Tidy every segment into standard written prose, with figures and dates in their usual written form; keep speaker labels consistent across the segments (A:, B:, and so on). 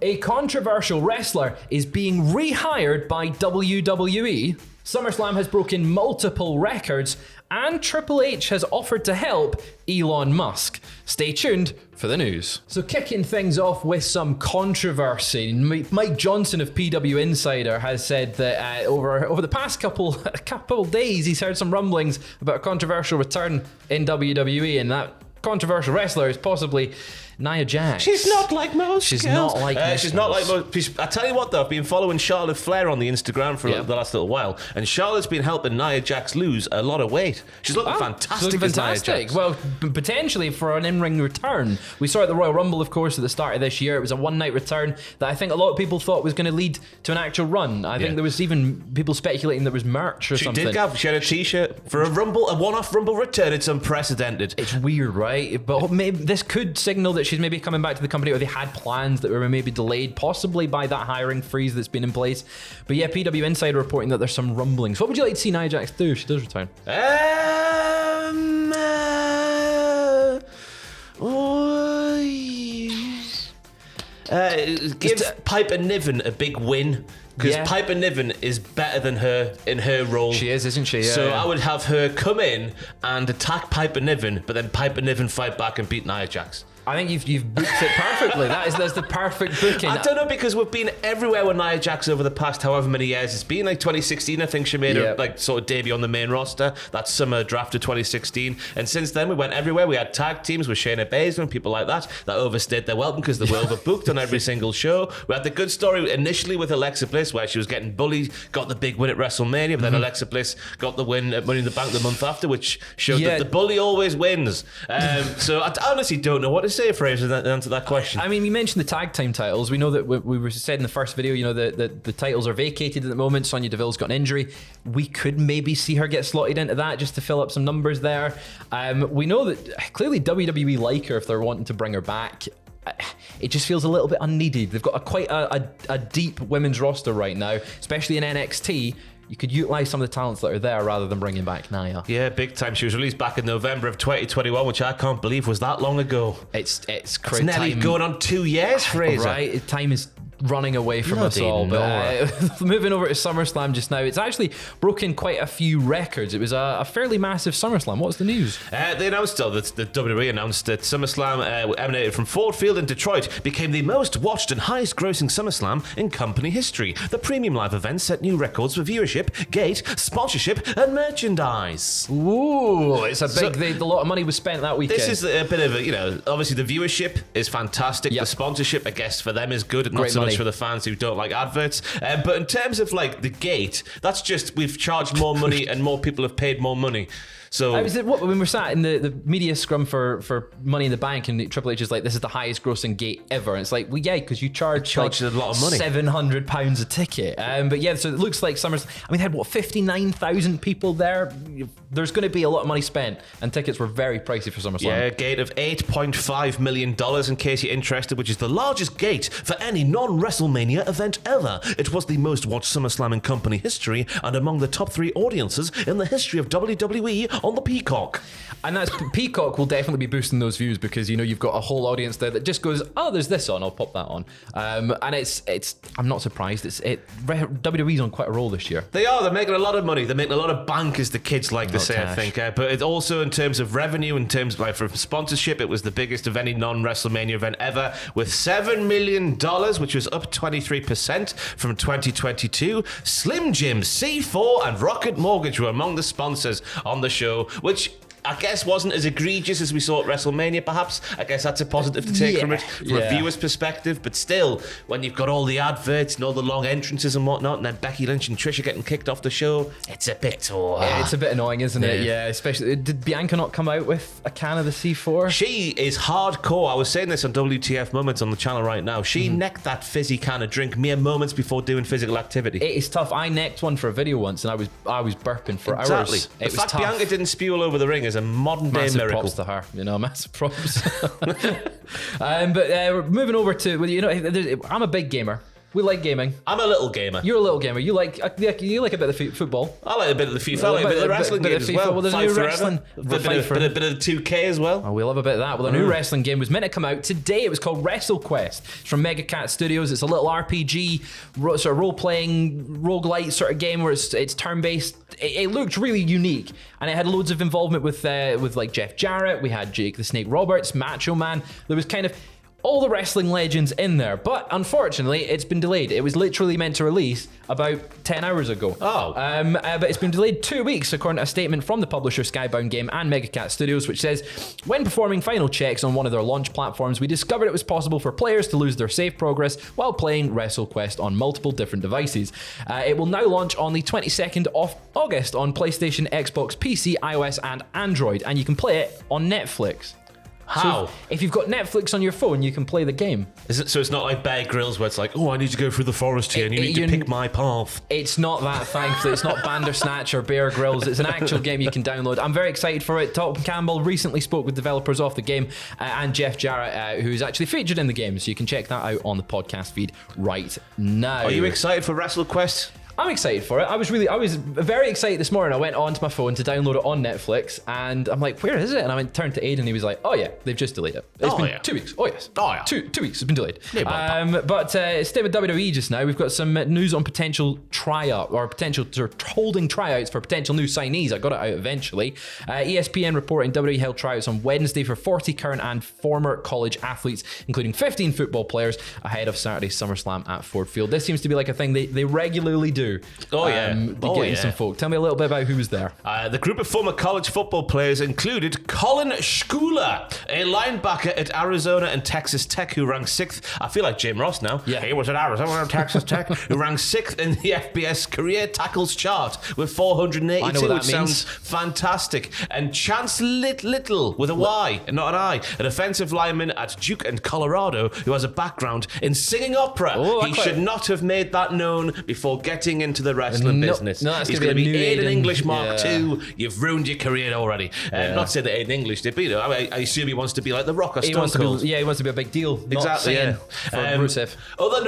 A: A controversial wrestler is being rehired by WWE. SummerSlam has broken multiple records, and Triple H has offered to help Elon Musk. Stay tuned for the news. So kicking things off with some controversy, Mike Johnson of PW Insider has said that over the past couple days he's heard some rumblings about a controversial return in WWE, and that controversial wrestler is possibly Nia Jax.
B: She's not like most
A: She's
B: girls.
A: not like most
B: She's not
A: girls.
B: like most. I tell you what, though, I've been following Charlotte Flair on the Instagram for the last little while, and Charlotte's been helping Nia Jax lose a lot of weight. She's looking fantastic.
A: She's looking fantastic.
B: As Nia Jax.
A: Well, potentially for an in-ring return. We saw at the Royal Rumble, of course, at the start of this year. It was a one-night return that I think a lot of people thought was going to lead to an actual run. I think there was even people speculating there was merch or something.
B: She did, Gav. She had a T-shirt for a one-off Rumble return. It's unprecedented.
A: It's weird, right? But maybe this could signal that she's maybe coming back to the company, or they had plans that were maybe delayed, possibly by that hiring freeze that's been in place. But yeah, PW Insider reporting that there's some rumblings. What would you like to see Nia Jax do if she does return?
B: Give Piper Niven a big win. Because Piper Niven is better than her in her role.
A: She is, isn't she? Yeah,
B: so I would have her come in and attack Piper Niven, but then Piper Niven fight back and beat Nia Jax.
A: I think you've booked it perfectly. That's the perfect booking.
B: I don't know, because we've been everywhere with Nia Jax over the past however many years. It's been like 2016, I think she made her like sort of debut on the main roster. That summer draft of 2016. And since then we went everywhere. We had tag teams with Shayna Baszler and people like that overstayed their welcome because they were overbooked on every single show. We had the good story initially with Alexa Bliss where she was getting bullied, got the big win at WrestleMania, but then Alexa Bliss got the win at Money in the Bank the month after, which showed that the bully always wins. So I honestly don't know what to say, Fraser, to answer that question.
A: I mean, we mentioned the tag team titles. We know that we were said in the first video, you know, the titles are vacated at the moment. Sonya Deville's got an injury. We could maybe see her get slotted into that just to fill up some numbers there. We know that clearly WWE like her if they're wanting to bring her back. It just feels a little bit unneeded. They've got quite a deep women's roster right now, especially in NXT. You could utilize some of the talents that are there rather than bringing back Nia. Yeah,
B: big time. She was released back in November of 2021, which I can't believe was that long ago.
A: It's
B: nearly going on 2 years, Fraser.
A: Right, time is running away from us all. But moving over to SummerSlam just now, it's actually broken quite a few records. It was a fairly massive SummerSlam. What's the news?
B: They announced, the WWE announced that SummerSlam emanated from Ford Field in Detroit, became the most watched and highest grossing SummerSlam in company history. The premium live event set new records for viewership, gate, sponsorship, and merchandise.
A: Ooh, it's a big, a lot of money was spent that weekend.
B: This is a bit of a, obviously the viewership is fantastic. The sponsorship, I guess, for them is good. Not so much for the fans who don't like adverts. But in terms of like the gate, that's just we've charged more money and more people have paid more money. So
A: when we're sat in the media scrum for Money in the Bank, and Triple H is like, this is the highest grossing gate ever, and it's like, well, yeah, because you charge like
B: a lot of money,
A: £700 a ticket. But yeah, so it looks like they had 59,000 people there. There's going to be a lot of money spent, and tickets were very pricey for SummerSlam.
B: Yeah, a gate of $8.5 million, in case you're interested, which is the largest gate for any non-WrestleMania event ever. It was the most watched SummerSlam in company history, and among the top 3 audiences in the history of WWE on the Peacock.
A: And that's Peacock will definitely be boosting those views, because you know you've got a whole audience there that just goes, oh, there's this on, I'll pop that on. And it's I'm not surprised. WWE's on quite a roll this year.
B: They're making a lot of money. They're making a lot of bank, as the kids like to say, cash. I think. But it's also in terms of revenue, in terms of for sponsorship, it was the biggest of any non-WrestleMania event ever, with $7 million, which was up 23% from 2022. Slim Jim, C4, and Rocket Mortgage were among the sponsors on the show, which I guess wasn't as egregious as we saw at WrestleMania, perhaps. I guess that's a positive to take from it, from a viewer's perspective. But still, when you've got all the adverts and all the long entrances and whatnot, and then Becky Lynch and Trish are getting kicked off the show, it's a bit...
A: it's a bit annoying, isn't it? Yeah, especially... Did Bianca not come out with a can of the C4?
B: She is hardcore. I was saying this on WTF Moments on the channel right now. She necked that fizzy can of drink mere moments before doing physical activity.
A: It is tough. I necked one for a video once, and I was burping for hours.
B: The fact Bianca didn't spew all over the ring is a modern day
A: massive
B: miracle.
A: Props to her, massive props. But moving over to, I'm a big gamer. We like gaming.
B: I'm a little gamer.
A: You're a little gamer. You like a bit of football.
B: I like a bit of the FIFA. I like a bit of the wrestling game as well.
A: Well, there's a new wrestling.
B: A bit of 2K as well.
A: Oh, we love a bit of that. Well, a new wrestling game was meant to come out today. It was called WrestleQuest. It's from Megacat Studios. It's a little RPG, sort of role-playing, roguelite sort of game where it's turn-based. It looked really unique, and it had loads of involvement with like Jeff Jarrett. We had Jake the Snake Roberts, Macho Man. There was kind of all the wrestling legends in there, but unfortunately it's been delayed. It was literally meant to release about 10 hours ago. But it's been delayed 2 weeks, according to a statement from the publisher Skybound Game and Megacat Studios, which says, when performing final checks on one of their launch platforms, we discovered it was possible for players to lose their save progress while playing WrestleQuest on multiple different devices. It will now launch on the 22nd of August on PlayStation, Xbox, PC, iOS and Android, and you can play it on Netflix.
B: How?
A: So if you've got Netflix on your phone, you can play the game.
B: So it's not like Bear Grylls where it's like, oh, I need to go through the forest here and you need to pick my path.
A: It's not that, thankfully. It's not Bandersnatch or Bear Grylls. It's an actual game you can download. I'm very excited for it. Tom Campbell recently spoke with developers of the game and Jeff Jarrett, who's actually featured in the game. So you can check that out on the podcast feed right now.
B: Are you excited for WrestleQuest?
A: I'm excited for it. I was very excited this morning. I went onto my phone to download it on Netflix, and I'm like, where is it? And I turned to Aiden, and he was like, oh yeah, they've just delayed it. It's been 2 weeks. Oh yes.
B: Oh yeah.
A: Two weeks. It's been delayed. But stay with WWE just now. We've got some news on potential holding tryouts for potential new signees. I got it out eventually. ESPN reporting WWE held tryouts on Wednesday for 40 current and former college athletes, including 15 football players, ahead of Saturday's SummerSlam at Ford Field. This seems to be like a thing they regularly do. Getting some folk. Tell me a little bit about who was there.
B: The group of former college football players included Colin Schooler, a linebacker at Arizona and Texas Tech who ranked 6th. I feel like Jim Ross now.
A: Yeah.
B: He was at Arizona and Texas Tech, who ranked 6th in the FBS career tackles chart with 482.
A: I know what that
B: which sounds fantastic. And Chance Little with a Y and not an I, an offensive lineman at Duke and Colorado who has a background in singing opera. He should not have made that known before getting into the wrestling business.
A: No, that's
B: He's going to be Aiden English Mark II. You've ruined your career already. Not saying that Aiden English did, but you know, I assume he wants to be like The Rock or Stone Cold.
A: He wants to be a big deal.
B: Exactly.
A: For Rusev.
B: Other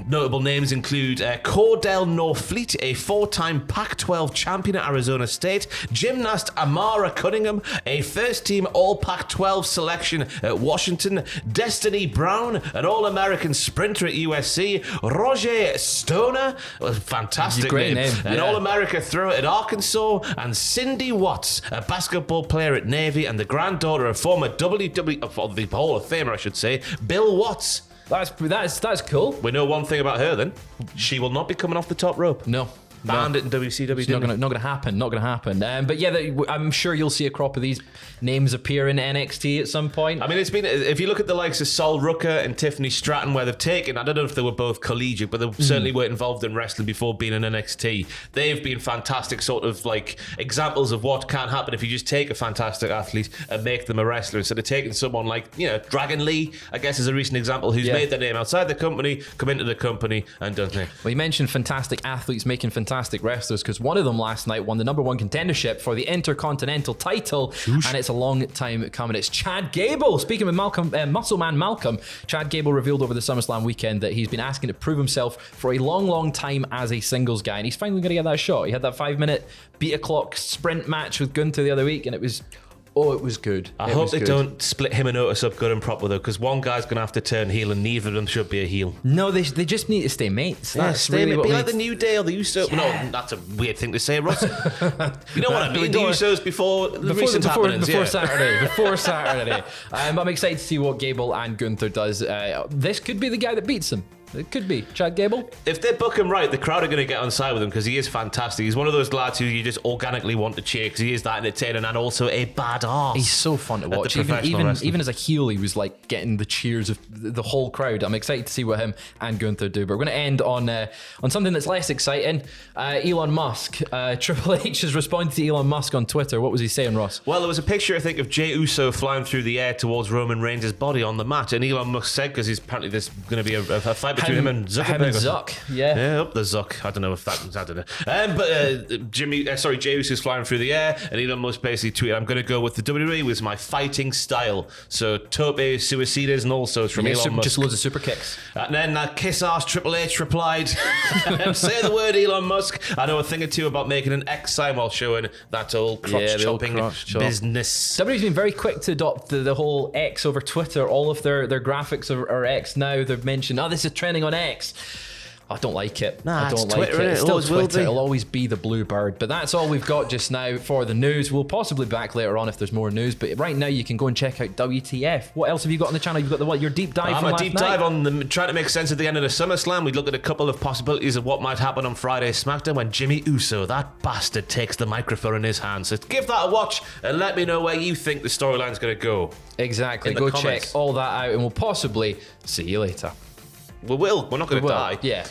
B: notable names include Cordell Norfleet, a 4-time Pac-12 champion at Arizona State, gymnast Amara Cunningham, a first-team All-Pac-12 selection at Washington, Destiny Brown, an All-American sprinter at USC, Roger Stoner, a fantastic name. An All-America thrower at Arkansas, and Cindy Watts, a basketball player at Navy and the granddaughter of former the Hall of Famer, I should say, Bill Watts.
A: That's cool.
B: We know one thing about her then. She will not be coming off the top rope.
A: No.
B: Banned it in WCW.
A: It's not going to happen. Not going to happen. But yeah, I'm sure you'll see a crop of these names appear in NXT at some point.
B: I mean, it's been, if you look at the likes of Sol Rucker and Tiffany Stratton, where they've taken, I don't know if they were both collegiate, but they certainly were involved in wrestling before being in NXT. They've been fantastic sort of like examples of what can happen if you just take a fantastic athlete and make them a wrestler instead of taking someone like, you know, Dragon Lee, I guess is a recent example, who's made their name outside the company, come into the company and done it.
A: Well, you mentioned fantastic athletes making fantastic wrestlers, because one of them last night won the #1 contendership for the Intercontinental title. And it's a long time coming. It's Chad Gable. Speaking with Muscle Man Malcolm, Chad Gable revealed over the SummerSlam weekend that he's been asking to prove himself for a long time as a singles guy, and he's finally going to get that shot. He had that 5-minute beat-a-clock sprint match with Gunther the other week, and it was good.
B: I hope they don't split him and Otis up good and proper, though, because one guy's going to have to turn heel and neither of them should be a heel.
A: No, they just need to stay mates.
B: That's really be like the New Day or the Usos. Yeah. No, that's a weird thing to say, Ross. You know what I mean? The Usos before
A: Saturday. Before Saturday. I'm excited to see what Gable and Gunther does. This could be the guy that beats him. It could be Chad Gable.
B: If they book him right, the crowd are going to get on side with him because he is fantastic. He's one of those lads who you just organically want to cheer because he is that entertaining and also a badass.
A: He's so fun to watch. Even as a heel, he was like getting the cheers of the whole crowd. I'm excited to see what him and Gunther do. But we're going to end on something that's less exciting. Elon Musk. Triple H has responded to Elon Musk on Twitter. What was he saying, Ross?
B: Well, there was a picture, I think, of Jey Uso flying through the air towards Roman Reigns' body on the mat, and Elon Musk said, because he's apparently there's going to be a fight fight between him and Zuckerberg.
A: Him and Zuck, yeah.
B: Yeah, up the Zuck. I don't know if that was, I don't know. But Jey Uso's flying through the air, and Elon Musk basically tweeted, I'm going to go with the WWE with my fighting style. So tope, suicidas, and all sorts from Elon Musk.
A: Just loads of super kicks.
B: And then that kiss-ass Triple H replied, say the word, Elon Musk. I know a thing or two about making an X sign while showing that old crotch-chopping business.
A: WWE's been very quick to adopt the whole X over Twitter. All of their graphics are X now. They've mentioned, this is trending on X. I don't like it. I don't like
B: Twitter,
A: it. It's still Twitter.
B: Will
A: It'll always be the blue bird. But that's all we've got just now for the news. We'll possibly be back later on if there's more news. But right now you can go and check out WTF. What else have you got on the channel? You've got your deep dive from last night.
B: Dive on trying to make sense at the end of the SummerSlam. We look at a couple of possibilities of what might happen on Friday's SmackDown when Jimmy Uso, that bastard, takes the microphone in his hand. So give that a watch and let me know where you think the storyline's going to go.
A: Exactly. Go check all that out and we'll possibly see you later.
B: We will. We're not going to die.
A: Yeah.